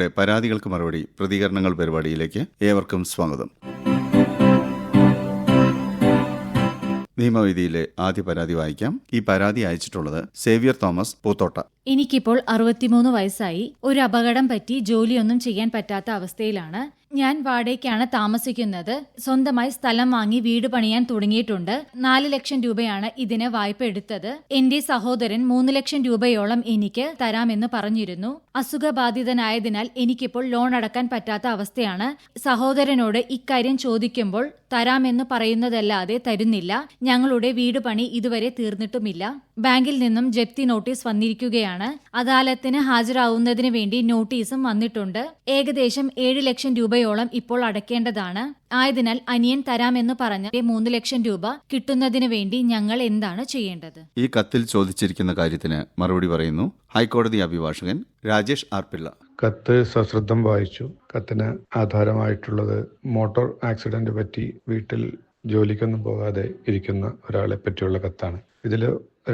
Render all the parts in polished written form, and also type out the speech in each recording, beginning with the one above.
നിയമവേദിയുടെ പരാതികൾക്ക് മറുപടി പ്രതികരണങ്ങൾ പരിപാടിയിലേക്ക് ഏവർക്കും സ്വാഗതം. നിയമവേദിയിലെ ആദ്യ പരാതി വായിക്കാം. ഈ പരാതി അയച്ചിട്ടുള്ളത് സേവ്യർ തോമസ് പൂത്തോട്ട. എനിക്കിപ്പോൾ 63 വയസ്സായി. ഒരു അപകടം പറ്റി ജോലിയൊന്നും ചെയ്യാൻ പറ്റാത്ത അവസ്ഥയിലാണ്. ഞാൻ വാടകയ്ക്കാണ് താമസിക്കുന്നത്. സ്വന്തമായി സ്ഥലം വാങ്ങി വീട് പണിയാൻ തുടങ്ങിയിട്ടുണ്ട്. 4 ലക്ഷം രൂപയാണ് ഇതിന് വായ്പ എടുത്തത്. എന്റെ സഹോദരൻ 3 ലക്ഷം രൂപയോളം എനിക്ക് തരാമെന്ന് പറഞ്ഞിരുന്നു. അസുഖബാധിതനായതിനാൽ എനിക്കിപ്പോൾ ലോൺ അടക്കാൻ പറ്റാത്ത അവസ്ഥയാണ്. സഹോദരനോട് ഇക്കാര്യം ചോദിക്കുമ്പോൾ തരാമെന്ന് പറയുന്നതല്ലാതെ തരുന്നില്ല. ഞങ്ങളുടെ വീട് പണി ഇതുവരെ തീർന്നിട്ടുമില്ല. ബാങ്കിൽ നിന്നും ജപ്തി നോട്ടീസ് വന്നിരിക്കുകയാണ്. അദാലത്തിന് ഹാജരാവുന്നതിന് വേണ്ടി നോട്ടീസും വന്നിട്ടുണ്ട്. ഏകദേശം 7 ലക്ഷം രൂപയോളം ഇപ്പോൾ അടയ്ക്കേണ്ടതാണ്. ആയതിനാൽ അനിയൻ തരാമെന്ന് പറഞ്ഞ 3 ലക്ഷം രൂപ കിട്ടുന്നതിന് വേണ്ടി ഞങ്ങൾ എന്താണ് ചെയ്യേണ്ടത്? ഈ കത്തിൽ ചോദിച്ചിരിക്കുന്ന കാര്യത്തിന് മറുപടി പറയുന്നു ഹൈക്കോടതി അഭിഭാഷകൻ രാജേഷ് ആർ പിള്ള. കത്ത് സശ്രദ്ധം വായിച്ചു. കത്തിന് ആധാരമായിട്ടുള്ളത് മോട്ടോർ ആക്സിഡന്റ് പറ്റി വീട്ടിൽ ജോലിക്കൊന്നും പോകാതെ ഇരിക്കുന്ന ഒരാളെ പറ്റിയുള്ള കത്താണ്. ഇതിൽ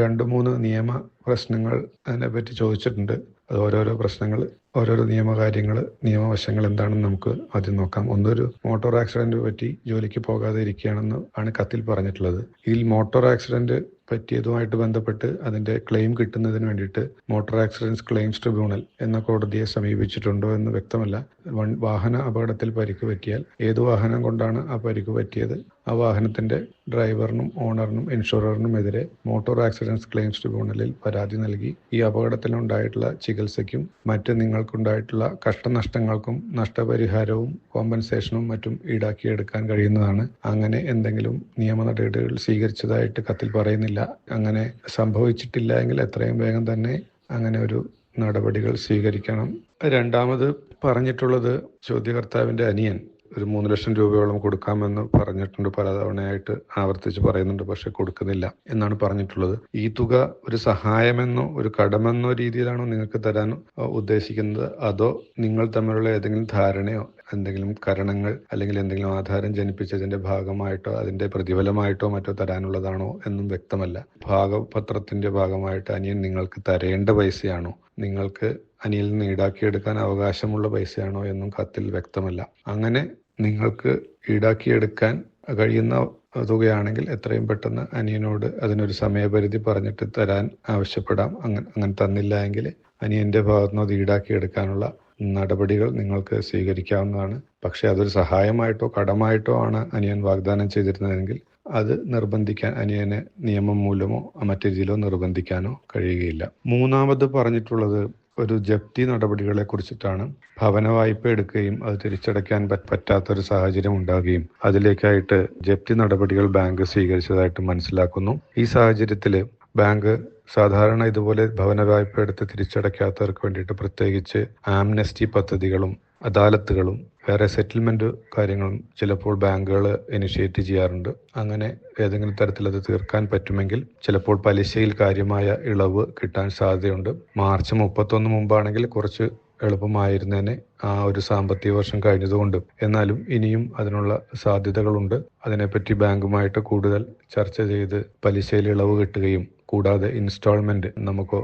2-3 നിയമ പ്രശ്നങ്ങൾ അതിനെപ്പറ്റി ചോദിച്ചിട്ടുണ്ട്. അത് ഓരോരോ പ്രശ്നങ്ങൾ, ഓരോരോ നിയമകാര്യങ്ങൾ, നിയമവശങ്ങൾ എന്താണെന്ന് നമുക്ക് ആദ്യം നോക്കാം. ഒന്നൊരു മോട്ടോർ ആക്സിഡന്റ് പറ്റി ജോലിക്ക് പോകാതെ ഇരിക്കുകയാണെന്ന് ആണ് കത്തിൽ പറഞ്ഞിട്ടുള്ളത്. ഇതിൽ മോട്ടോർ ആക്സിഡന്റ് പറ്റിയതുമായിട്ട് ബന്ധപ്പെട്ട് അതിന്റെ ക്ലെയിം കിട്ടുന്നതിന് വേണ്ടിയിട്ട് മോട്ടോർ ആക്സിഡൻസ് ക്ലെയിംസ് ട്രിബ്യൂണൽ എന്ന കോടതിയെ സമീപിച്ചിട്ടുണ്ടോ എന്ന് വ്യക്തമല്ല. വാഹന അപകടത്തിൽ പരിക്ക് പറ്റിയാൽ ഏത് വാഹനം കൊണ്ടാണ് ആ പരിക്ക് പറ്റിയത്, ആ വാഹനത്തിന്റെ ഡ്രൈവറിനും ഓണറിനും ഇൻഷുററിനും എതിരെ മോട്ടോർ ആക്സിഡൻസ് ക്ലെയിംസ് ട്രിബ്യൂണലിൽ പരാതി നൽകി ഈ അപകടത്തിലുണ്ടായിട്ടുള്ള ചികിത്സയ്ക്കും മറ്റ് നിങ്ങൾക്കുണ്ടായിട്ടുള്ള കഷ്ടനഷ്ടങ്ങൾക്കും നഷ്ടപരിഹാരവും കോമ്പൻസേഷനും മറ്റും ഈടാക്കിയെടുക്കാൻ കഴിയുന്നതാണ്. അങ്ങനെ എന്തെങ്കിലും നിയമ നടപടികൾ സ്വീകരിച്ചതായിട്ട് കത്തിൽ പറയുന്നില്ല. അങ്ങനെ സംഭവിച്ചിട്ടില്ല എങ്കിൽ എത്രയും വേഗം തന്നെ അങ്ങനെ ഒരു നടപടികൾ സ്വീകരിക്കണം. രണ്ടാമത് പറഞ്ഞിട്ടുള്ളത് ചോദ്യകർത്താവിന്റെ അനിയൻ ഒരു 3 ലക്ഷം രൂപയോളം കൊടുക്കാമെന്ന് പറഞ്ഞിട്ടുണ്ട്. പലതവണയായിട്ട് ആവർത്തിച്ച് പറയുന്നുണ്ട്, പക്ഷെ കൊടുക്കുന്നില്ല എന്നാണ് പറഞ്ഞിട്ടുള്ളത്. ഈ തുക ഒരു സഹായമെന്നോ ഒരു കടമെന്നോ രീതിയിലാണോ നിങ്ങൾക്ക് തരാൻ ഉദ്ദേശിക്കുന്നത്, അതോ നിങ്ങൾ തമ്മിലുള്ള ഏതെങ്കിലും ധാരണയോ എന്തെങ്കിലും കരണങ്ങൾ അല്ലെങ്കിൽ എന്തെങ്കിലും ആധാരം ജനിപ്പിച്ചതിന്റെ ഭാഗമായിട്ടോ അതിന്റെ പ്രതിഫലമായിട്ടോ മറ്റോ തരാനുള്ളതാണോ എന്നും വ്യക്തമല്ല. ഭാഗപത്രത്തിന്റെ ഭാഗമായിട്ട് അനിയൻ നിങ്ങൾക്ക് തരേണ്ട പൈസയാണോ, നിങ്ങൾക്ക് അനിയനിൽ നിന്ന് ഈടാക്കിയെടുക്കാൻ അവകാശമുള്ള പൈസയാണോ എന്നും കത്തിൽ വ്യക്തമല്ല. അങ്ങനെ നിങ്ങൾക്ക് ഈടാക്കിയെടുക്കാൻ കഴിയുന്ന തുകയാണെങ്കിൽ എത്രയും പെട്ടെന്ന് അനിയനോട് അതിനൊരു സമയപരിധി പറഞ്ഞിട്ട് തരാൻ ആവശ്യപ്പെടാം. അങ്ങനെ തന്നില്ല എങ്കിൽ അനിയന്റെ ഭാഗത്തുനിന്ന് അത് ഈടാക്കിയെടുക്കാനുള്ള നടപടികൾ നിങ്ങൾക്ക് സ്വീകരിക്കാവുന്നതാണ്. പക്ഷെ അതൊരു സഹായമായിട്ടോ കടമായിട്ടോ ആണ് അനിയൻ വാഗ്ദാനം ചെയ്തിരുന്നതെങ്കിൽ അത് നിർബന്ധിക്കാൻ അനിയനെ നിയമം മൂലമോ മറ്റു രീതിയിലോ നിർബന്ധിക്കാനോ കഴിയുകയില്ല. മൂന്നാമത് പറഞ്ഞിട്ടുള്ളത് ഒരു ജപ്തി നടപടികളെ കുറിച്ചിട്ടാണ്. ഭവന വായ്പ എടുക്കുകയും അത് തിരിച്ചടയ്ക്കാൻ പറ്റാത്തൊരു സാഹചര്യം ഉണ്ടാകുകയും അതിലേക്കായിട്ട് ജപ്തി നടപടികൾ ബാങ്ക് സ്വീകരിച്ചതായിട്ട് മനസ്സിലാക്കുന്നു. ഈ സാഹചര്യത്തിൽ ബാങ്ക് സാധാരണ ഇതുപോലെ ഭവന വായ്പ എടുത്ത് തിരിച്ചടയ്ക്കാത്തവർക്ക് വേണ്ടിയിട്ട് പ്രത്യേകിച്ച് ആംനസ്റ്റി പദ്ധതികളും അദാലത്തുകളും വേറെ സെറ്റിൽമെന്റ് കാര്യങ്ങളും ചിലപ്പോൾ ബാങ്കുകൾ ഇനിഷ്യേറ്റ് ചെയ്യാറുണ്ട്. അങ്ങനെ ഏതെങ്കിലും തരത്തിൽ അത് തീർക്കാൻ പറ്റുമെങ്കിൽ ചിലപ്പോൾ പലിശയിൽ കാര്യമായ ഇളവ് കിട്ടാൻ സാധ്യതയുണ്ട്. മാർച്ച് 31 മുമ്പാണെങ്കിൽ കുറച്ച് എളുപ്പമായിരുന്നേനെ ആ ഒരു സാമ്പത്തിക വർഷം കഴിഞ്ഞതുകൊണ്ട്. എന്നാലും ഇനിയും അതിനുള്ള സാധ്യതകളുണ്ട്. അതിനെപ്പറ്റി ബാങ്കുമായിട്ട് കൂടുതൽ ചർച്ച ചെയ്ത് പലിശയിൽ ഇളവ് കിട്ടുകയും കൂടാതെ ഇൻസ്റ്റാൾമെന്റ് നമുക്ക്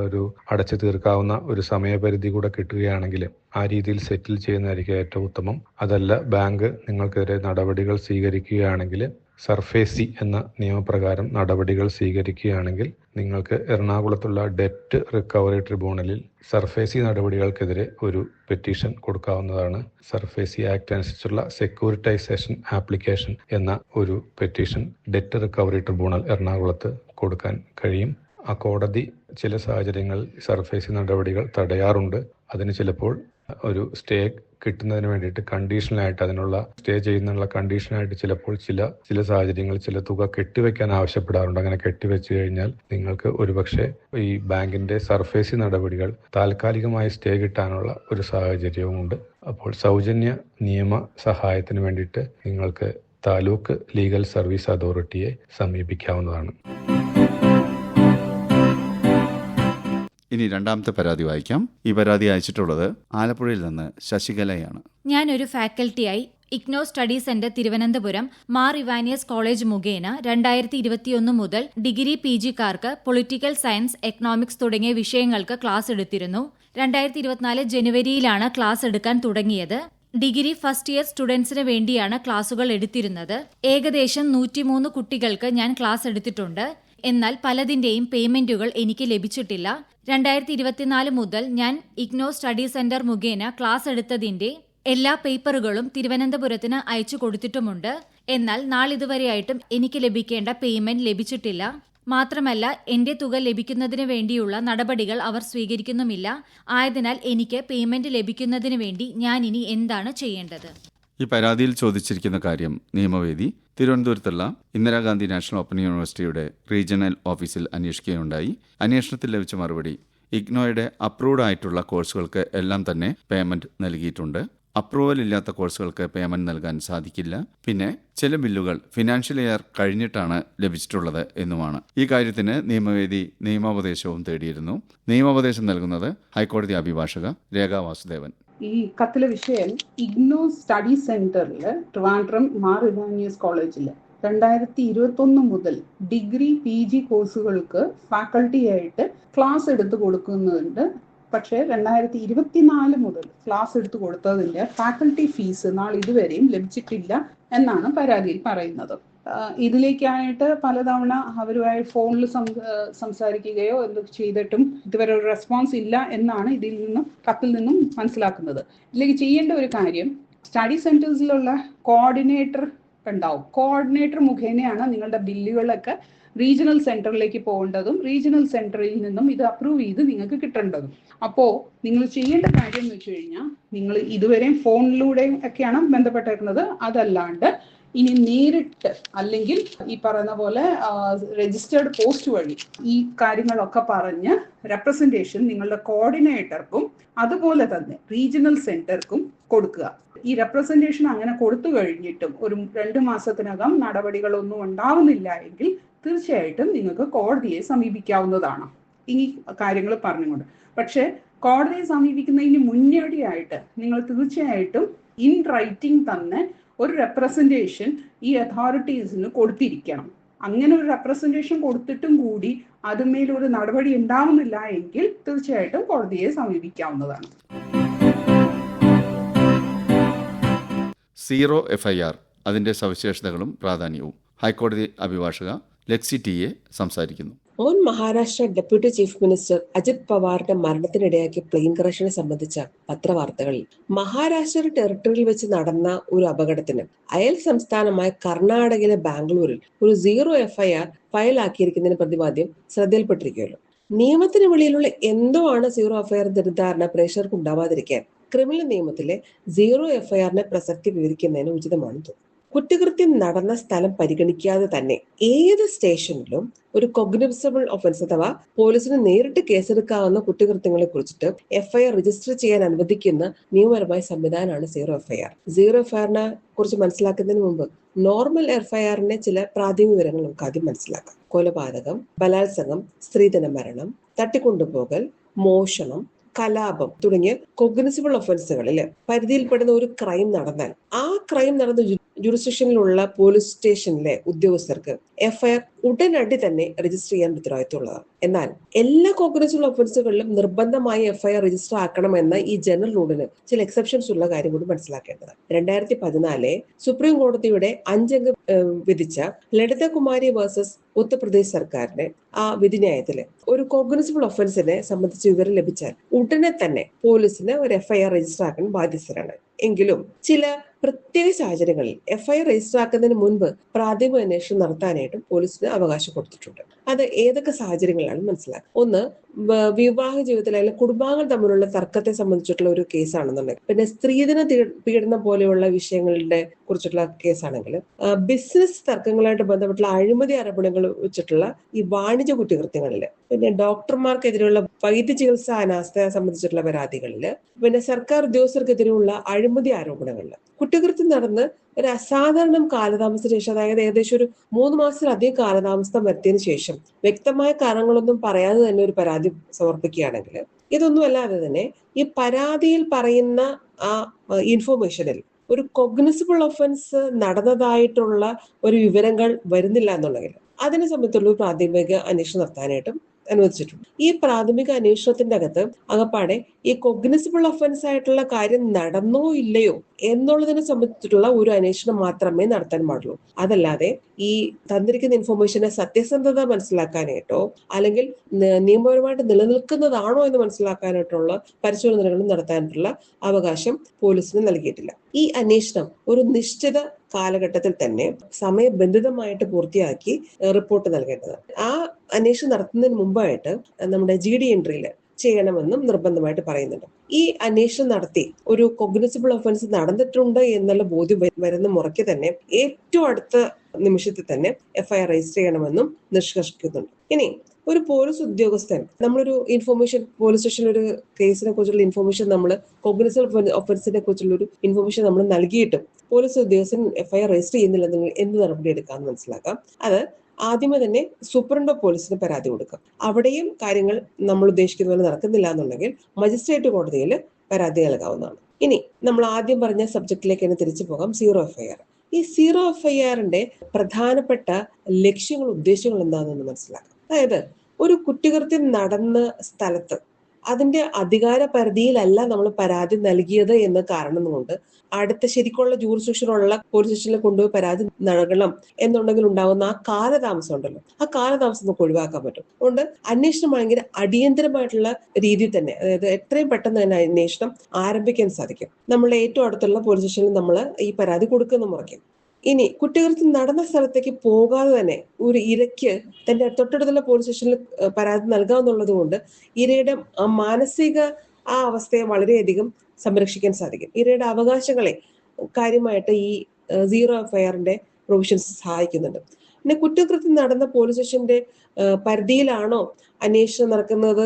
ഒരു അടച്ചു തീർക്കാവുന്ന ഒരു സമയപരിധി കൂടെ കിട്ടുകയാണെങ്കിൽ ആ രീതിയിൽ സെറ്റിൽ ചെയ്യുന്നതായിരിക്കും ഏറ്റവും ഉത്തമം. അതല്ല ബാങ്ക് നിങ്ങൾക്കെതിരെ നടപടികൾ സ്വീകരിക്കുകയാണെങ്കിൽ സർഫേസി എന്ന നിയമപ്രകാരം നടപടികൾ സ്വീകരിക്കുകയാണെങ്കിൽ നിങ്ങൾക്ക് എറണാകുളത്തുള്ള ഡെറ്റ് റിക്കവറി ട്രിബ്യൂണലിൽ സർഫേസി നടപടികൾക്കെതിരെ ഒരു പെറ്റീഷൻ കൊടുക്കാവുന്നതാണ്. സർഫേസി ആക്ട് അനുസരിച്ചുള്ള സെക്യൂരിറ്റൈസേഷൻ ആപ്ലിക്കേഷൻ എന്ന ഒരു പെറ്റീഷൻ ഡെറ്റ് റിക്കവറി ട്രിബ്യൂണൽ എറണാകുളത്ത് കൊടുക്കാൻ കഴിയും. ആ കോടതി ചില സാഹചര്യങ്ങളിൽ സർഫേസി നടപടികൾ തടയാറുണ്ട്. അതിന് ചിലപ്പോൾ ഒരു സ്റ്റേ കിട്ടുന്നതിന് വേണ്ടിയിട്ട് കണ്ടീഷണലായിട്ട് അതിനുള്ള സ്റ്റേ ചെയ്യുന്നതിനുള്ള കണ്ടീഷനായിട്ട് ചിലപ്പോൾ ചില സാഹചര്യങ്ങളിൽ ചില തുക കെട്ടിവെക്കാൻ ആവശ്യപ്പെടാറുണ്ട്. അങ്ങനെ കെട്ടിവെച്ച് കഴിഞ്ഞാൽ നിങ്ങൾക്ക് ഒരുപക്ഷെ ഈ ബാങ്കിന്റെ സർഫേസി നടപടികൾ താൽക്കാലികമായി സ്റ്റേ കിട്ടാനുള്ള ഒരു സാഹചര്യവുമുണ്ട്. അപ്പോൾ സൗജന്യ നിയമ സഹായത്തിന് വേണ്ടിയിട്ട് നിങ്ങൾക്ക് താലൂക്ക് ലീഗൽ സർവീസ് അതോറിറ്റിയെ സമീപിക്കാവുന്നതാണ്. ഇനി രണ്ടാമത്തെ പരാതി വായിക്കാം. ഈ പരാതി അയച്ചിട്ടുള്ളത് ആലപ്പുഴയിൽ നിന്ന് ശശികലയാണ്. ഞാനൊരു ഫാക്കൽറ്റിയായി IGNOU study centre Thiruvananthapuram Mar Ivanios college മുഖേന 2021 മുതൽ ഡിഗ്രി PGക്കാർക്ക് പൊളിറ്റിക്കൽ സയൻസ്, എക്കണോമിക്സ് തുടങ്ങിയ വിഷയങ്ങൾക്ക് ക്ലാസ് എടുത്തിരുന്നു. 2024 ജനുവരിയിലാണ് ക്ലാസ് എടുക്കാൻ തുടങ്ങിയത്. ഡിഗ്രി ഫസ്റ്റ് ഇയർ സ്റ്റുഡൻസിന് വേണ്ടിയാണ് ക്ലാസുകൾ എടുത്തിരുന്നത്. ഏകദേശം 103 കുട്ടികൾക്ക് ഞാൻ ക്ലാസ് എടുത്തിട്ടുണ്ട്. എന്നാൽ പലതിന്റെയും പേയ്മെന്റുകൾ എനിക്ക് ലഭിച്ചിട്ടില്ല. 2024 മുതൽ ഞാൻ ഇഗ്നോ സ്റ്റഡി സെന്റർ മുഖേന ക്ലാസ് എടുത്തതിന്റെ എല്ലാ പേപ്പറുകളും തിരുവനന്തപുരത്തിന് അയച്ചു കൊടുത്തിട്ടുമുണ്ട്. എന്നാൽ നാളിതുവരെയായിട്ടും എനിക്ക് ലഭിക്കേണ്ട പേയ്മെന്റ് ലഭിച്ചിട്ടില്ല. മാത്രമല്ല എന്റെ തുക ലഭിക്കുന്നതിന് വേണ്ടിയുള്ള നടപടികൾ അവർ സ്വീകരിക്കുന്നുമില്ല. ആയതിനാൽ എനിക്ക് പേയ്മെന്റ് ലഭിക്കുന്നതിന് വേണ്ടി ഞാൻ ഇനി എന്താണ് ചെയ്യേണ്ടത്? ഈ പരാതിയിൽ ചോദിച്ചിരിക്കുന്ന കാര്യം നിയമവേദി തിരുവനന്തപുരത്തുള്ള ഇന്ദിരാഗാന്ധി നാഷണൽ ഓപ്പൺ യൂണിവേഴ്സിറ്റിയുടെ റീജിയണൽ ഓഫീസിൽ അന്വേഷിക്കുകയുണ്ടായി. അന്വേഷണത്തിൽ ലഭിച്ച മറുപടി, ഇഗ്നോയുടെ അപ്രൂവ്ഡ് ആയിട്ടുള്ള കോഴ്സുകൾക്ക് എല്ലാം തന്നെ പേയ്മെന്റ് നൽകിയിട്ടുണ്ട്. അപ്രൂവൽ ഇല്ലാത്ത കോഴ്സുകൾക്ക് പേയ്മെന്റ് നൽകാൻ സാധിക്കില്ല. പിന്നെ ചില ബില്ലുകൾ ഫിനാൻഷ്യൽ ഇയർ കഴിഞ്ഞിട്ടാണ് ലഭിച്ചിട്ടുള്ളത് എന്നുമാണ്. ഈ കാര്യത്തിന് നിയമവേദി നിയമോപദേശവും തേടിയിരുന്നു. നിയമോപദേശം നൽകുന്നത് ഹൈക്കോടതി അഭിഭാഷക രേഖ വാസുദേവൻ. ഈ കത്തിലെ വിഷയം ഇഗ്നോ സ്റ്റഡി സെന്ററിൽ ട്രിവാൻഡ്രം മാർ ഇവാനിയസ് കോളേജിൽ 2021 മുതൽ ഡിഗ്രി PG കോഴ്സുകൾക്ക് ഫാക്കൾട്ടി ആയിട്ട് ക്ലാസ് എടുത്തു കൊടുക്കുന്നുണ്ട്. പക്ഷേ 2024 മുതൽ ക്ലാസ് എടുത്തു കൊടുത്തതിന്റെ ഫാക്കൾട്ടി ഫീസ് ഇതുവരെയും ലഭിച്ചിട്ടില്ല എന്നാണ് പരാതിയിൽ പറയുന്നത്. ഇതിലേക്കായിട്ട് പലതവണ അവരുമായി ഫോണിൽ സംസാരിക്കുകയോ എന്തൊക്കെ ചെയ്തിട്ടും ഇതുവരെ ഒരു റെസ്പോൺസ് ഇല്ല എന്നാണ് കത്തിൽ നിന്നും മനസ്സിലാക്കുന്നത്. ഇതിലേക്ക് ചെയ്യേണ്ട ഒരു കാര്യം, സ്റ്റഡി സെന്റേഴ്സിലുള്ള കോർഡിനേറ്റർ ഉണ്ടാവും. കോർഡിനേറ്റർ മുഖേനയാണ് നിങ്ങളുടെ ബില്ലുകളൊക്കെ റീജിയണൽ സെന്ററിലേക്ക് പോകേണ്ടതും റീജിയണൽ സെന്ററിൽ നിന്നും ഇത് അപ്രൂവ് ചെയ്ത് നിങ്ങൾക്ക് കിട്ടേണ്ടതും. അപ്പോൾ നിങ്ങൾ ചെയ്യേണ്ട കാര്യം എന്ന് വെച്ച് കഴിഞ്ഞാൽ, നിങ്ങൾ ഇതുവരെയും ഫോണിലൂടെയും ഒക്കെയാണ് ബന്ധപ്പെട്ടിരുന്നത്. അതല്ലാണ്ട് ഇനി നേരിട്ട് അല്ലെങ്കിൽ ഈ പറയുന്ന പോലെ രജിസ്റ്റേർഡ് പോസ്റ്റ് വഴി ഈ കാര്യങ്ങളൊക്കെ പറഞ്ഞ് റെപ്രസെന്റേഷൻ നിങ്ങളുടെ കോർഡിനേറ്റർക്കും അതുപോലെ തന്നെ റീജിയണൽ സെന്റർക്കും കൊടുക്കുക. ഈ റെപ്രസെന്റേഷൻ അങ്ങനെ കൊടുത്തു കഴിഞ്ഞിട്ടും ഒരു 2 മാസത്തിനകം നടപടികളൊന്നും ഉണ്ടാവുന്നില്ല എങ്കിൽ തീർച്ചയായിട്ടും നിങ്ങൾക്ക് കോടതിയെ സമീപിക്കാവുന്നതാണ് ഈ കാര്യങ്ങൾ പറഞ്ഞുകൊണ്ട്. പക്ഷെ കോടതിയെ സമീപിക്കുന്നതിന് മുന്നോടിയായിട്ട് നിങ്ങൾ തീർച്ചയായിട്ടും ഇൻ റൈറ്റിംഗ് തന്നെ ഒരു റെപ്രസെന്റേഷൻ ഈ അതോറിറ്റീസിന് കൊടുത്തിരിക്കണം. അങ്ങനെ ഒരു റെപ്രസെന്റേഷൻ കൊടുത്തിട്ടും കൂടി അതുമേലൊരു നടപടി ഉണ്ടാവുന്നില്ല എങ്കിൽ തീർച്ചയായിട്ടും കോടതിയെ സമീപിക്കാവുന്നതാണ്. 0 FIR അതിന്റെ സവിശേഷതകളും പ്രാധാന്യവും ഹൈക്കോടതി അഭിഭാഷക ലെക്സി ടി.എ സംസാരിക്കുന്നു. മുൻ Maharashtra deputy chief minister Ajit പവാറിന്റെ മരണത്തിനിടയാക്കിയ പ്ലെയിൻ ക്രഷിനെ സംബന്ധിച്ച പത്രവാർത്തകളിൽ മഹാരാഷ്ട്ര ടെറിട്ടറിയിൽ വെച്ച് നടന്ന ഒരു അപകടത്തിന് അയൽ സംസ്ഥാനമായ കർണാടകയിലെ ബാംഗ്ലൂരിൽ ഒരു 0 FIR ഫയലാക്കിയിരിക്കുന്നതിന് പ്രതിപാദ്യം ശ്രദ്ധയിൽപ്പെട്ടിരിക്കുകയല്ലോ. നിയമത്തിന് വെളിയിലുള്ള എന്തോ ആണ് 0 FIR തെറ്റിദ്ധാരണ പ്രേക്ഷകർക്ക് ഉണ്ടാവാതിരിക്കാൻ ക്രിമിനൽ നിയമത്തിലെ 0 FIR പ്രസക്തി വിവരിക്കുന്നതിന് ഉചിതമാണ് തോന്നുന്നു. കുറ്റകൃത്യം നടന്ന സ്ഥലം പരിഗണിക്കാതെ തന്നെ ഏത് സ്റ്റേഷനിലും ഒരു കോഗ്നിസബിൾ ഒഫൻസ് അഥവാ പോലീസിന് നേരിട്ട് കേസെടുക്കാവുന്ന കുറ്റകൃത്യങ്ങളെ കുറിച്ചിട്ട് FIR രജിസ്റ്റർ ചെയ്യാൻ അനുവദിക്കുന്ന നിയമപരമായ സംവിധാനമാണ് 0 FIR. 0 FIR കുറിച്ച് മനസ്സിലാക്കുന്നതിന് മുമ്പ് നോർമൽ FIR ചില പ്രാഥമിക വിവരങ്ങൾ നമുക്ക് ആദ്യം മനസ്സിലാക്കാം. കൊലപാതകം, ബലാത്സംഗം, സ്ത്രീധന മരണം, തട്ടിക്കൊണ്ടുപോകൽ, മോഷണം, കലാപം തുടങ്ങിയ കോഗ്നിസബിൾ ഒഫൻസുകളിൽ പരിധിയിൽപ്പെടുന്ന ഒരു ക്രൈം നടന്നാൽ ആ ക്രൈം നടന്ന ജുറിസ്ഡിക്ഷനിലുള്ള പോലീസ് സ്റ്റേഷനിലെ ഉദ്യോഗസ്ഥർക്ക് FIR ഉടനടി തന്നെ രജിസ്റ്റർ ചെയ്യാൻ ഉത്തരവാദിത്തമുള്ളതാണ്. എന്നാൽ എല്ലാ കോഗ്നിസബിൾ ഒഫൻസുകളിലും നിർബന്ധമായി FIR രജിസ്റ്റർ ആക്കണമെന്ന ഈ ജനറൽ റൂളിന് ചില എക്സെപ്ഷൻസ് ഉള്ള കാര്യം കൂടി മനസ്സിലാക്കേണ്ടതാണ്. 2014 സുപ്രീം കോടതിയുടെ 5 അംഗ വിധിച്ച ലളിതകുമാരി വേഴ്സസ് ഉത്തർപ്രദേശ് സർക്കാരിന്റെ ആ വിധിന്യായത്തില് ഒരു കോഗ്നിസബിൾ ഒഫൻസിനെ സംബന്ധിച്ച് വിവരം ലഭിച്ചാൽ ഉടനെ തന്നെ പോലീസിന് ഒരു FIR രജിസ്റ്റർ ആക്കാൻ ബാധ്യസ്ഥരാണ്. എങ്കിലും ചില പ്രത്യേക സാഹചര്യങ്ങളിൽ FIR രജിസ്റ്റർ ആക്കുന്നതിന് മുൻപ് പ്രാഥമിക അന്വേഷണം നടത്താനായിട്ടും പോലീസിന് അവകാശം കൊടുത്തിട്ടുണ്ട്. അത് ഏതൊക്കെ സാഹചര്യങ്ങളാണ് മനസ്സിലാക്കുക. ഒന്ന്, വിവാഹ ജീവിതത്തിലായാലും കുടുംബാംഗങ്ങൾ തമ്മിലുള്ള തർക്കത്തെ സംബന്ധിച്ചിട്ടുള്ള ഒരു കേസാണെന്നുണ്ടെങ്കിൽ, പിന്നെ സ്ത്രീധന പീഡനം പോലെയുള്ള വിഷയങ്ങളുടെ കുറിച്ചിട്ടുള്ള കേസാണെങ്കിൽ, ബിസിനസ് തർക്കങ്ങളായിട്ട് ബന്ധപ്പെട്ടുള്ള അഴിമതി ആരോപണങ്ങൾ വെച്ചിട്ടുള്ള ഈ വാണിജ്യ കുറ്റകൃത്യങ്ങളില്, പിന്നെ ഡോക്ടർമാർക്കെതിരെയുള്ള വൈദ്യ ചികിത്സാ അനാസ്ഥയെ സംബന്ധിച്ചിട്ടുള്ള പരാതികളില്, പിന്നെ സർക്കാർ ഉദ്യോഗസ്ഥർക്കെതിരെയുള്ള അഴിമതി ആരോപണങ്ങളില് കുറ്റകൃത്യം നടന്ന് ഒരു അസാധാരണ കാലതാമസത്തിന് ശേഷം, അതായത് ഏകദേശം ഒരു 3 മാസത്തിലധികം കാലതാമസം വരുത്തിയതിനു ശേഷം വ്യക്തമായ കാരണങ്ങളൊന്നും പറയാതെ തന്നെ ഒരു പരാതി സമർപ്പിക്കുകയാണെങ്കിൽ, ഇതൊന്നും അല്ലാതെ തന്നെ ഈ പരാതിയിൽ പറയുന്ന ആ ഇൻഫോർമേഷനിൽ ഒരു കോഗ്നിസബിൾ ഒഫൻസ് നടന്നതായിട്ടുള്ള ഒരു വിവരങ്ങൾ വരുന്നില്ല എന്നുണ്ടെങ്കിൽ അതിനെ സംബന്ധിച്ചുള്ള പ്രാഥമിക അന്വേഷണം നടത്താനായിട്ടും അനുവദിച്ചിട്ടുണ്ട്. ഈ പ്രാഥമിക അന്വേഷണത്തിന്റെ അകത്ത് അകപ്പാടെ ഈ കൊഗ്നിസിബിൾ ഒഫൻസ് ആയിട്ടുള്ള കാര്യം നടന്നോ ഇല്ലയോ എന്നുള്ളതിനെ സംബന്ധിച്ചിട്ടുള്ള ഒരു അന്വേഷണം മാത്രമേ നടത്താൻ പാടുള്ളൂ. അതല്ലാതെ ഈ തന്നിരിക്കുന്ന ഇൻഫർമേഷനെ സത്യസന്ധത മനസ്സിലാക്കാനായിട്ടോ അല്ലെങ്കിൽ നിയമപരമായിട്ട് നിലനിൽക്കുന്നതാണോ എന്ന് മനസ്സിലാക്കാനായിട്ടുള്ള പരിശോധനകളും നടത്താനായിട്ടുള്ള അവകാശം പോലീസിന് നൽകിയിട്ടില്ല. ഈ അന്വേഷണം ഒരു നിശ്ചിത കാലഘട്ടത്തിൽ തന്നെ സമയബന്ധിതമായിട്ട് പൂർത്തിയാക്കി റിപ്പോർട്ട് നൽകേണ്ടത്. ആ അന്വേഷണം നടത്തുന്നതിന് മുമ്പായിട്ട് നമ്മുടെ GD എൻട്രിയിൽ ചെയ്യണമെന്നും നിർബന്ധമായിട്ട് പറയുന്നുണ്ട്. ഈ അന്വേഷണം നടത്തി ഒരു കൊഗ്നിസിബിൾ ഒഫൻസ് നടന്നിട്ടുണ്ട് എന്നുള്ള ബോധ്യം വരുന്ന മുറയ്ക്ക് തന്നെ ഏറ്റവും അടുത്ത നിമിഷത്തിൽ തന്നെ FIR രജിസ്റ്റർ ചെയ്യണമെന്നും നിഷ്കർഷിക്കുന്നുണ്ട്. ഇനി ഒരു പോലീസ് ഉദ്യോഗസ്ഥൻ നമ്മളൊരു ഇൻഫർമേഷൻ പോലീസ് സ്റ്റേഷനിൽ ഒരു കേസിനെ കുറിച്ചുള്ള ഇൻഫർമേഷൻ നമ്മൾ കൊഗ്നിസിബിൾ ഒഫൻസിനെ കുറിച്ചുള്ള ഒരു ഇൻഫർമേഷൻ നമ്മൾ നൽകിയിട്ടും പോലീസ് ഉദ്യോഗസ്ഥൻ FIR രജിസ്റ്റർ ചെയ്യുന്നില്ലെന്ന് എന്ത് നടപടി എടുക്കാമെന്ന് മനസ്സിലാക്കാം. അത് ആദ്യമേ തന്നെ സൂപ്രണ്ട് ഓഫ് പോലീസിന് പരാതി കൊടുക്കാം. അവിടെയും കാര്യങ്ങൾ നമ്മൾ ഉദ്ദേശിക്കുന്ന പോലെ നടക്കുന്നില്ല എന്നുണ്ടെങ്കിൽ മജിസ്ട്രേറ്റ് കോടതിയിൽ പരാതി നൽകാവുന്നതാണ്. ഇനി നമ്മൾ ആദ്യം പറഞ്ഞ സബ്ജക്റ്റിലേക്ക് തന്നെ തിരിച്ചു പോകാം. Zero FIR. ഈ സീറോ FIRന്റെ പ്രധാനപ്പെട്ട ലക്ഷ്യങ്ങളും ഉദ്ദേശങ്ങളും എന്താണെന്ന് മനസ്സിലാക്കാം. അതായത് ഒരു കുറ്റകൃത്യം നടന്ന സ്ഥലത്ത് അതിന്റെ അധികാര പരിധിയിലല്ല നമ്മൾ പരാതി നൽകിയത് എന്ന കാരണം കൊണ്ട് അടുത്ത ശരിക്കുള്ള ജൂറിസ്ഡിക്ഷനുള്ള പോലീസ് സ്റ്റേഷനിൽ കൊണ്ടുപോയി പരാതി നൽകണം എന്നുണ്ടെങ്കിൽ ഉണ്ടാകുന്ന ആ കാലതാമസം ഉണ്ടല്ലോ, ആ കാലതാമസം നമുക്ക് ഒഴിവാക്കാൻ പറ്റും. അതുകൊണ്ട് അന്വേഷണമാണെങ്കിൽ അടിയന്തരമായിട്ടുള്ള രീതിയിൽ തന്നെ, അതായത് എത്രയും പെട്ടെന്ന് തന്നെ അന്വേഷണം ആരംഭിക്കാൻ സാധിക്കും. നമ്മളെ ഏറ്റവും അടുത്തുള്ള പോലീസ് സ്റ്റേഷനിൽ നമ്മൾ ഈ പരാതി കൊടുക്കുന്ന മുറയ്ക്കും. ഇനി കുറ്റകൃത്യം നടന്ന സ്ഥലത്തേക്ക് പോകാതെ തന്നെ ഒരു ഇരയ്ക്ക് തന്റെ തൊട്ടടുത്തുള്ള പോലീസ് സ്റ്റേഷനിൽ പരാതി നൽകാമെന്നുള്ളത് കൊണ്ട് ഇരയുടെ മാനസിക ആ അവസ്ഥയെ വളരെയധികം സംരക്ഷിക്കാൻ സാധിക്കും. ഇരയുടെ അവകാശങ്ങളെ കാര്യമായിട്ട് ഈ സീറോ FIRന്റെ പ്രൊവിഷൻസ് സഹായിക്കുന്നുണ്ട്. പിന്നെ കുറ്റകൃത്യം നടന്ന പോലീസ് സ്റ്റേഷന്റെ പരിധിയിലാണോ അന്വേഷണം നടക്കുന്നത്,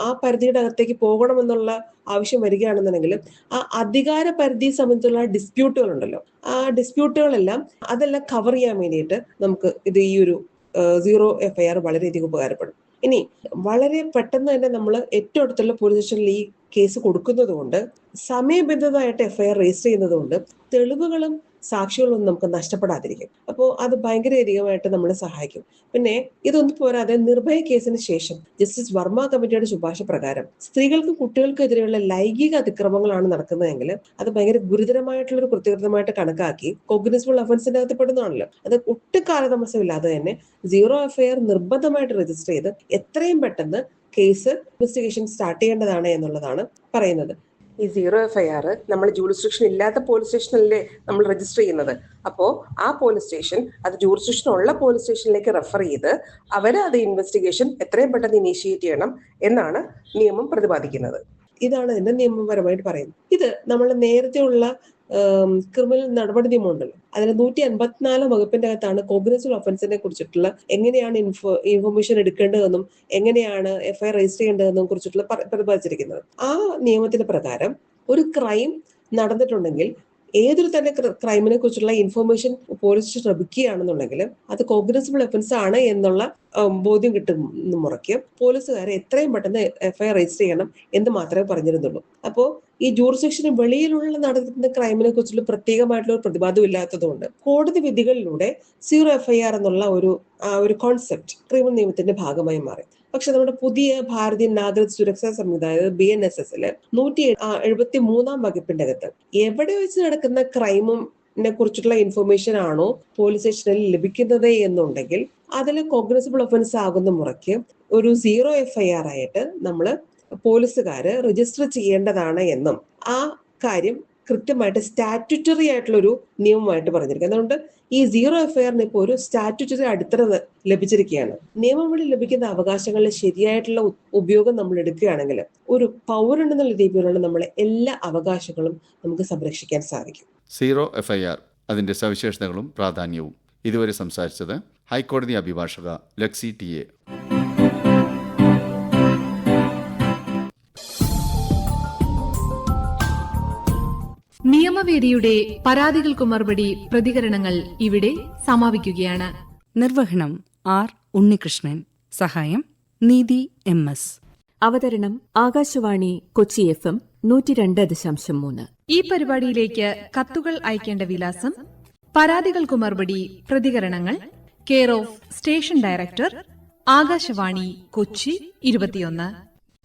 ആ പരിധിയുടെ അകത്തേക്ക് പോകണമെന്നുള്ള ആവശ്യം വരികയാണെന്നുണ്ടെങ്കിൽ ആ അധികാര പരിധി സംബന്ധിച്ചുള്ള ഡിസ്പ്യൂട്ടുകൾ ഉണ്ടല്ലോ, ആ ഡിസ്പ്യൂട്ടുകളെല്ലാം അതെല്ലാം കവർ ചെയ്യാൻ വേണ്ടിയിട്ട് നമുക്ക് ഇത് ഈ ഒരു സീറോ FIR വളരെയധികം ഉപകാരപ്പെടും. ഇനി വളരെ പെട്ടെന്ന് തന്നെ നമ്മൾ ഏറ്റവും അടുത്തുള്ള പോലീസ് സ്റ്റേഷനിൽ ഈ കേസ് കൊടുക്കുന്നത് കൊണ്ട് സമയബന്ധിതമായിട്ട് FIR രജിസ്റ്റർ ചെയ്യുന്നത് കൊണ്ട് തെളിവുകളും സാക്ഷികളൊന്നും നമുക്ക് നഷ്ടപ്പെടാതിരിക്കും. അപ്പോൾ അത് ഭയങ്കരധികമായിട്ട് നമ്മളെ സഹായിക്കും. പിന്നെ ഇതൊന്നും പോരാതെ നിർഭയ കേസിന് ശേഷം ജസ്റ്റിസ് വർമ്മ കമ്മിറ്റിയുടെ ശുപാർശ പ്രകാരം സ്ത്രീകൾക്കും കുട്ടികൾക്കെതിരെയുള്ള ലൈംഗിക അതിക്രമങ്ങളാണ് നടക്കുന്നതെങ്കിൽ അത് ഭയങ്കര ഗുരുതരമായിട്ടുള്ള ഒരു കുറ്റകൃത്യമായിട്ട് കണക്കാക്കി കൊഗ്നിസിബിൾ ഒഫൻസിന്റെ അകത്ത് പെടുന്നതാണല്ലോ. അത് ഒട്ടും കാലതാമസമില്ലാതെ തന്നെ സീറോ FIR നിർബന്ധമായിട്ട് രജിസ്റ്റർ ചെയ്ത് എത്രയും പെട്ടെന്ന് കേസ് ഇൻവെസ്റ്റിഗേഷൻ സ്റ്റാർട്ട് ചെയ്യേണ്ടതാണ് എന്നുള്ളതാണ് പറയുന്നത്. ഈ സീറോ FIR നമ്മൾ ജൂറിസ്ഡിക്ഷൻ ഇല്ലാത്ത പോലീസ് സ്റ്റേഷനിലല്ലേ നമ്മൾ രജിസ്റ്റർ ചെയ്യുന്നത്. അപ്പോൾ ആ പോലീസ് സ്റ്റേഷൻ അത് ജൂറിസ്ഡിക്ഷൻ ഉള്ള പോലീസ് സ്റ്റേഷനിലേക്ക് റെഫർ ചെയ്ത് അവര് അത് ഇൻവെസ്റ്റിഗേഷൻ എത്രയും പെട്ടെന്ന് ഇനീഷ്യേറ്റ് ചെയ്യണം എന്നാണ് നിയമം പ്രതിപാദിക്കുന്നത്. ഇതാണ് ഇതിന്റെ നിയമപരമായിട്ട് പറയുന്നത്. ഇത് നമ്മൾ നേരത്തെ ഉള്ള ക്രിമിനൽ നടപടി നിയമം ഉണ്ടല്ലോ, അതിൽ 154 വകുപ്പിന്റെ അകത്താണ് കോഗ്നിസിബിൾ ഒഫൻസിനെ കുറിച്ചിട്ടുള്ള എങ്ങനെയാണ് ഇൻഫർമേഷൻ എടുക്കേണ്ടതെന്നും എങ്ങനെയാണ് FIR രജിസ്റ്റർ ചെയ്യേണ്ടതെന്നും കുറിച്ചിട്ടുള്ള പ്രതിപാദിച്ചിരിക്കുന്നത്. ആ നിയമത്തിന്റെ പ്രകാരം ഒരു ക്രൈം നടന്നിട്ടുണ്ടെങ്കിൽ ഏതൊരു തന്നെ ക്രൈമിനെ കുറിച്ചുള്ള ഇൻഫർമേഷൻ പോലീസ് സ്റ്റേഷൻ ലഭിക്കുകയാണെന്നുണ്ടെങ്കിൽ അത് കോഗ്നിസിബിൾ ഒഫൻസ് ആണ് എന്നുള്ള ബോധ്യം കിട്ടുന്ന മുറയ്ക്ക് പോലീസുകാരെ എത്രയും പെട്ടെന്ന് FIR രജിസ്റ്റർ ചെയ്യണം എന്ന് മാത്രമേ പറഞ്ഞിരുന്നുള്ളൂ. അപ്പോൾ ഈ ജൂറിസ്ഡിക്ഷന് വെളിയിലുള്ള നടക്കുന്ന ക്രൈമിനെ കുറിച്ചുള്ള പ്രത്യേകമായിട്ടുള്ള ഒരു പ്രതിപാദം ഇല്ലാത്തതുകൊണ്ട് കോടതി വിധികളിലൂടെ സീറോ FIR എന്നുള്ള ഒരു കോൺസെപ്റ്റ് ക്രിമിനൽ നിയമത്തിന്റെ ഭാഗമായി മാറി. പക്ഷെ നമ്മുടെ പുതിയ ഭാരതീയ നാഗരിക സുരക്ഷാ സംവിധാനം BNSSല് 173 വകുപ്പിന്റെ അകത്ത് എവിടെ വെച്ച് നടക്കുന്ന ക്രൈമിനെ കുറിച്ചുള്ള ഇൻഫർമേഷൻ ആണോ പോലീസ് സ്റ്റേഷനിൽ ലഭിക്കുന്നത് എന്നുണ്ടെങ്കിൽ അതിൽ കോഗ്നിസിബിൾ ഒഫൻസ് ആകുന്ന മുറയ്ക്ക് ഒരു സീറോ FIR ആയിട്ട് നമ്മൾ പോലീസുകാര് രജിസ്റ്റർ ചെയ്യേണ്ടതാണ് എന്നും ആ കാര്യം കൃത്യമായിട്ട് സ്റ്റാറ്റ്യൂട്ടറി ആയിട്ടുള്ളൊരു നിയമമായിട്ട് പറഞ്ഞിരിക്കുക. അതുകൊണ്ട് ഈ സീറോ FIRന് ഇപ്പോൾ ഒരു സ്റ്റാറ്റ്യൂട്ടറി അടിത്തറ ലഭിച്ചിരിക്കുകയാണ്. നിയമം വഴി ലഭിക്കുന്ന അവകാശങ്ങളുടെ ശരിയായിട്ടുള്ള ഉപയോഗം നമ്മൾ എടുക്കുകയാണെങ്കിൽ ഒരു പൗരൻ എന്നുള്ള രീതിയിലുള്ള നമ്മളെ എല്ലാ അവകാശങ്ങളും നമുക്ക് സംരക്ഷിക്കാൻ സാധിക്കും. സീറോ FIR അതിന്റെ സവിശേഷതകളും പ്രാധാന്യവും ഇതുവരെ സംസാരിച്ചത് ഹൈക്കോടതി അഭിഭാഷക ലക്സി TA. നിയമവേദിയുടെ പരാതികൾക്കു മറുപടി പ്രതികരണങ്ങൾ ഇവിടെ സമാപിക്കുകയാണ്. നിർവഹണം R. ഉണ്ണികൃഷ്ണൻ. സഹായം നീതി MS. അവതരണം ആകാശവാണി കൊച്ചി FM 102.3. ഈ പരിപാടിയിലേക്ക് കത്തുകൾ അയക്കേണ്ട വിലാസം: പരാതികൾക്കു മറുപടി പ്രതികരണങ്ങൾ, care of station director, Akashvani Kochi 21.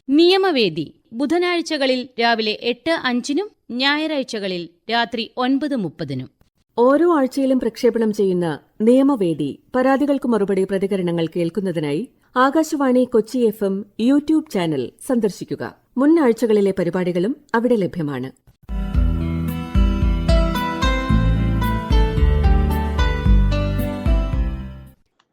നിയമവേദി ബുധനാഴ്ചകളിൽ രാവിലെ 8:05 ഞായറാഴ്ചകളിൽ രാത്രി 9:30. ഓരോ ആഴ്ചയിലും പ്രക്ഷേപണം ചെയ്യുന്ന നിയമവേദി പരാതികൾക്ക് മറുപടി പ്രതികരണങ്ങൾ കേൾക്കുന്നതിനായി Akashvani Kochi FM YouTube channel സന്ദർശിക്കുക. മുൻ ആഴ്ചകളിലെ പരിപാടികളും അവിടെ ലഭ്യമാണ്.